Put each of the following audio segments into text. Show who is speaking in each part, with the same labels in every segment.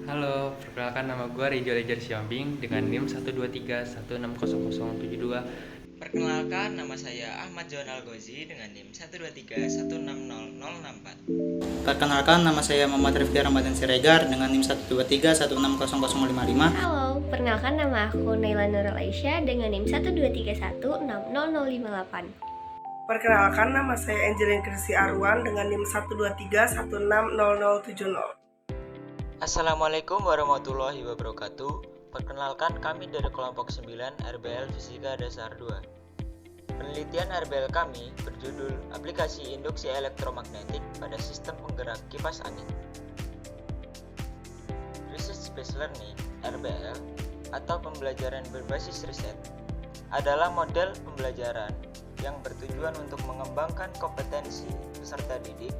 Speaker 1: Halo, perkenalkan nama gue Rijo Lejar Siombing dengan NIM 123160072.
Speaker 2: Perkenalkan, nama saya Ahmad Jonal Gozi dengan NIM 123160064.
Speaker 3: Perkenalkan, nama saya Muhammad Rifki Ramadan Siregar dengan NIM 123160055.
Speaker 4: Halo, perkenalkan nama aku Naila Nurul Aisyah dengan NIM 123160058.
Speaker 5: Perkenalkan, nama saya Angelin Krisi Arwan dengan NIM 123160070.
Speaker 2: Assalamualaikum warahmatullahi wabarakatuh. Perkenalkan, kami dari kelompok 9 RBL Fisika Dasar 2. Penelitian RBL kami berjudul Aplikasi Induksi Elektromagnetik pada Sistem Penggerak Kipas Angin. Research Based Learning (RBL) atau pembelajaran berbasis riset adalah model pembelajaran yang bertujuan untuk mengembangkan kompetensi peserta didik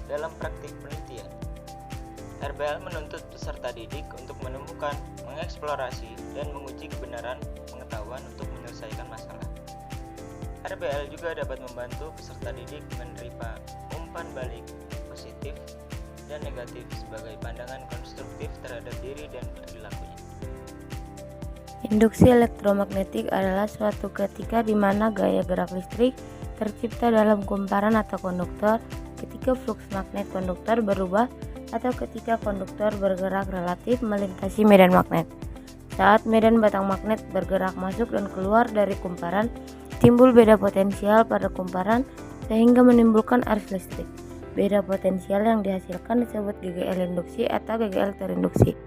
Speaker 2: dalam praktik penelitian. RBL menuntut peserta didik untuk menemukan, mengeksplorasi, dan menguji kebenaran pengetahuan untuk menyelesaikan masalah. RBL juga dapat membantu peserta didik menerima umpan balik positif dan negatif sebagai pandangan konstruktif terhadap diri dan perilakunya.
Speaker 6: Induksi elektromagnetik adalah suatu ketika di mana gaya gerak listrik tercipta dalam kumparan atau konduktor ketika fluks magnet konduktor berubah atau ketika konduktor bergerak relatif melintasi medan magnet. Saat medan batang magnet bergerak masuk dan keluar dari kumparan, timbul beda potensial pada kumparan sehingga menimbulkan arus listrik. Beda potensial yang dihasilkan disebut GGL induksi atau GGL terinduksi.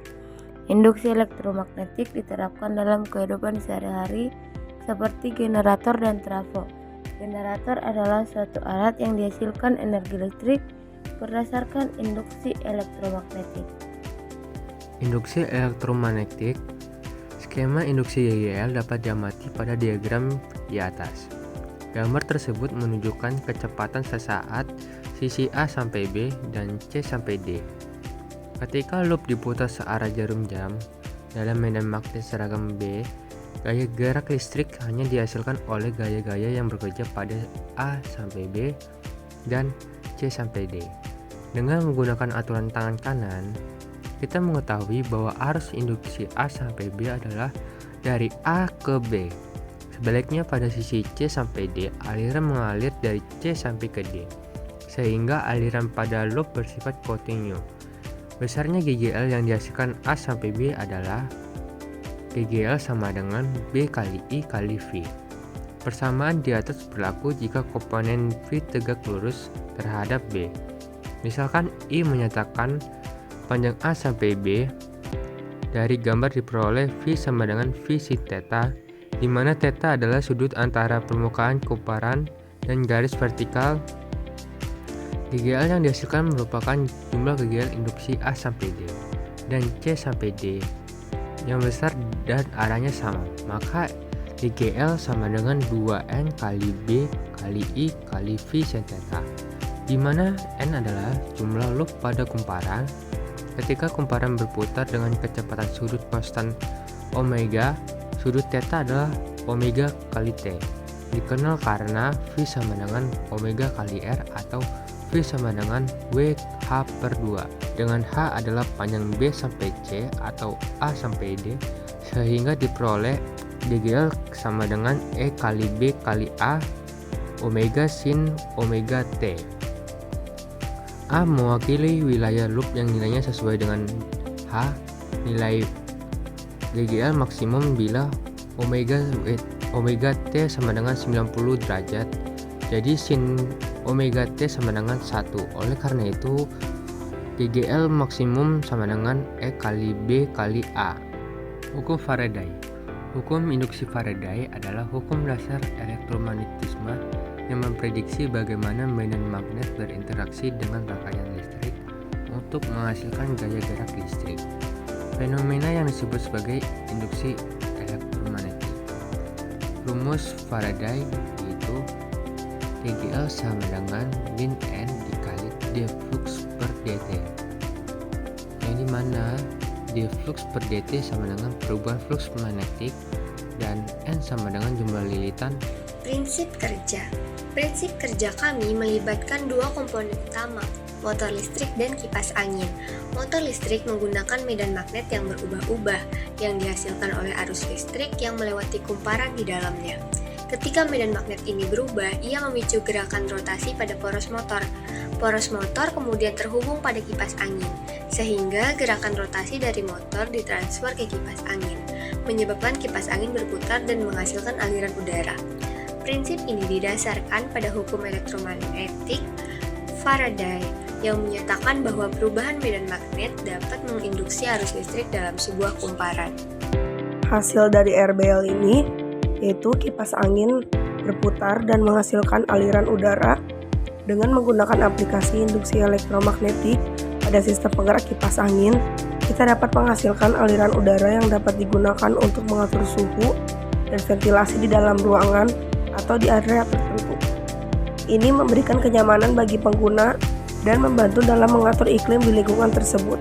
Speaker 6: Induksi elektromagnetik diterapkan dalam kehidupan sehari-hari seperti generator dan trafo. Generator adalah suatu alat yang dihasilkan energi listrik berdasarkan induksi elektromagnetik.
Speaker 7: Induksi elektromagnetik. Skema induksi GGL dapat diamati pada diagram di atas. Gambar tersebut menunjukkan kecepatan sesaat sisi A sampai B dan C sampai D. Ketika loop diputar searah jarum jam dalam medan magnet seragam B, gaya gerak listrik hanya dihasilkan oleh gaya-gaya yang bekerja pada A sampai B dan C sampai D. Dengan menggunakan aturan tangan kanan, kita mengetahui bahwa arus induksi A sampai B adalah dari A ke B. Sebaliknya pada sisi C sampai D, aliran mengalir dari C sampai ke D, sehingga aliran pada loop bersifat kontinu. Besarnya GGL yang dihasilkan A sampai B adalah GGL sama dengan B kali I kali V. Persamaan di atas berlaku jika komponen V tegak lurus terhadap B. Misalkan I menyatakan panjang A sampai B. Dari gambar diperoleh V sama dengan V sin theta, di mana theta adalah sudut antara permukaan kumparan dan garis vertikal. GGL yang dihasilkan merupakan jumlah GGL induksi A sampai D dan C sampai D yang besar dan arahnya sama. Maka GGL sama dengan 2N kali B kali I kali V sin theta, di mana N adalah jumlah loop pada kumparan. Ketika kumparan berputar dengan kecepatan sudut konstan omega, sudut theta adalah omega kali T. Dikenal karena V sama dengan omega kali R atau V sama dengan WH/2, dengan H adalah panjang B sampai C atau A sampai D, sehingga diperoleh GGL sama dengan E kali B kali A omega sin omega T. A mewakili wilayah loop yang nilainya sesuai dengan H. Nilai GGL maksimum bila omega T sama dengan 90 derajat. Jadi sin omega T sama dengan 1. Oleh karena itu, GGL maksimum sama dengan E kali B kali A. Hukum Faraday. Hukum induksi Faraday adalah hukum dasar elektromagnetisme yang memprediksi bagaimana medan magnet berinteraksi dengan rangkaian listrik untuk menghasilkan gaya gerak listrik. Fenomena yang disebut sebagai induksi elektromagnetik. Rumus Faraday yaitu GGL sama dengan ln N dikali d flux per dt, yang dimana d flux per dt sama dengan perubahan flux magnetik dan N sama dengan jumlah lilitan.
Speaker 4: Prinsip kerja kami melibatkan dua komponen utama, motor listrik, dan kipas angin. Motor listrik menggunakan medan magnet yang berubah-ubah, yang dihasilkan oleh arus listrik yang melewati kumparan di dalamnya. Ketika medan magnet ini berubah, ia memicu gerakan rotasi pada poros motor. Poros motor kemudian terhubung pada kipas angin, sehingga gerakan rotasi dari motor ditransfer ke kipas angin, menyebabkan kipas angin berputar dan menghasilkan aliran udara. Prinsip ini didasarkan pada hukum elektromagnetik Faraday yang menyatakan bahwa perubahan medan magnet dapat menginduksi arus listrik dalam sebuah kumparan.
Speaker 5: Hasil dari RBL ini yaitu kipas angin berputar dan menghasilkan aliran udara. Dengan menggunakan aplikasi induksi elektromagnetik pada sistem penggerak kipas angin, kita dapat menghasilkan aliran udara yang dapat digunakan untuk mengatur suhu dan ventilasi di dalam ruangan atau di area tertentu. Ini memberikan kenyamanan bagi pengguna dan membantu dalam mengatur iklim di lingkungan tersebut.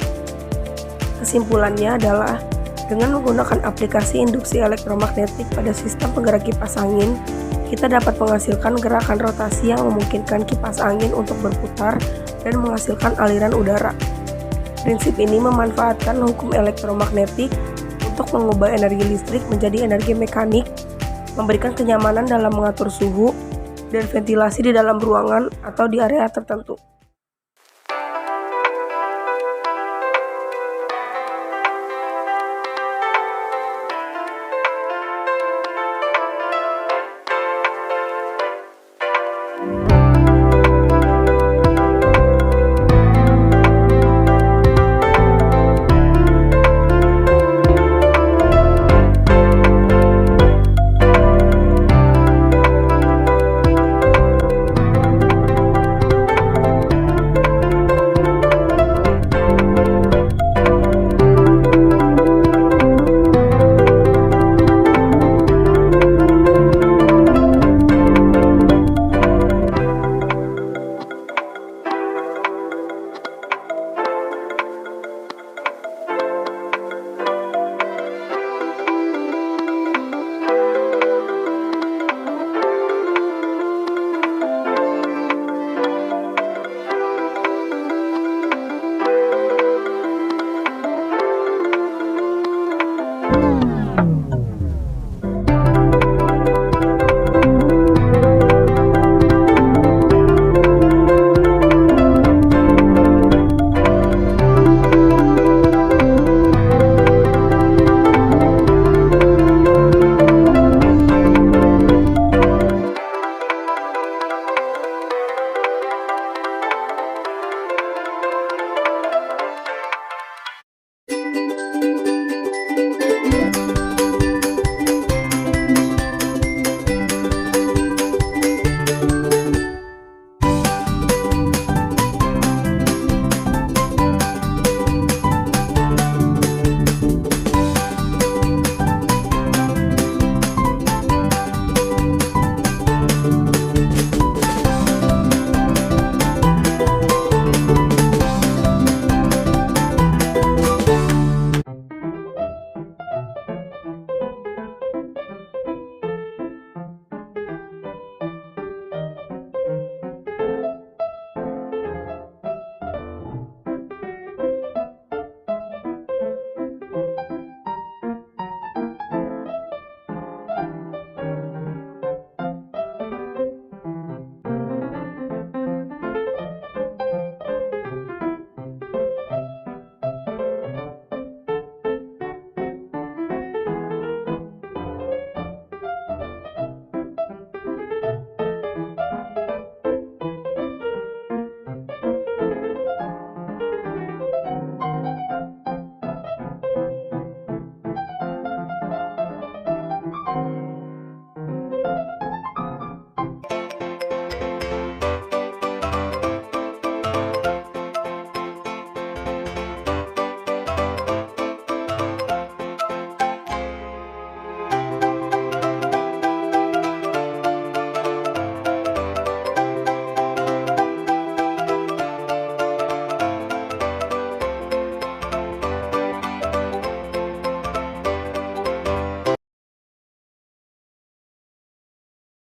Speaker 5: Kesimpulannya adalah, dengan menggunakan aplikasi induksi elektromagnetik pada sistem penggerak kipas angin, kita dapat menghasilkan gerakan rotasi yang memungkinkan kipas angin untuk berputar dan menghasilkan aliran udara. Prinsip ini memanfaatkan hukum elektromagnetik untuk mengubah energi listrik menjadi energi mekanik, memberikan kenyamanan dalam mengatur suhu dan ventilasi di dalam ruangan atau di area tertentu.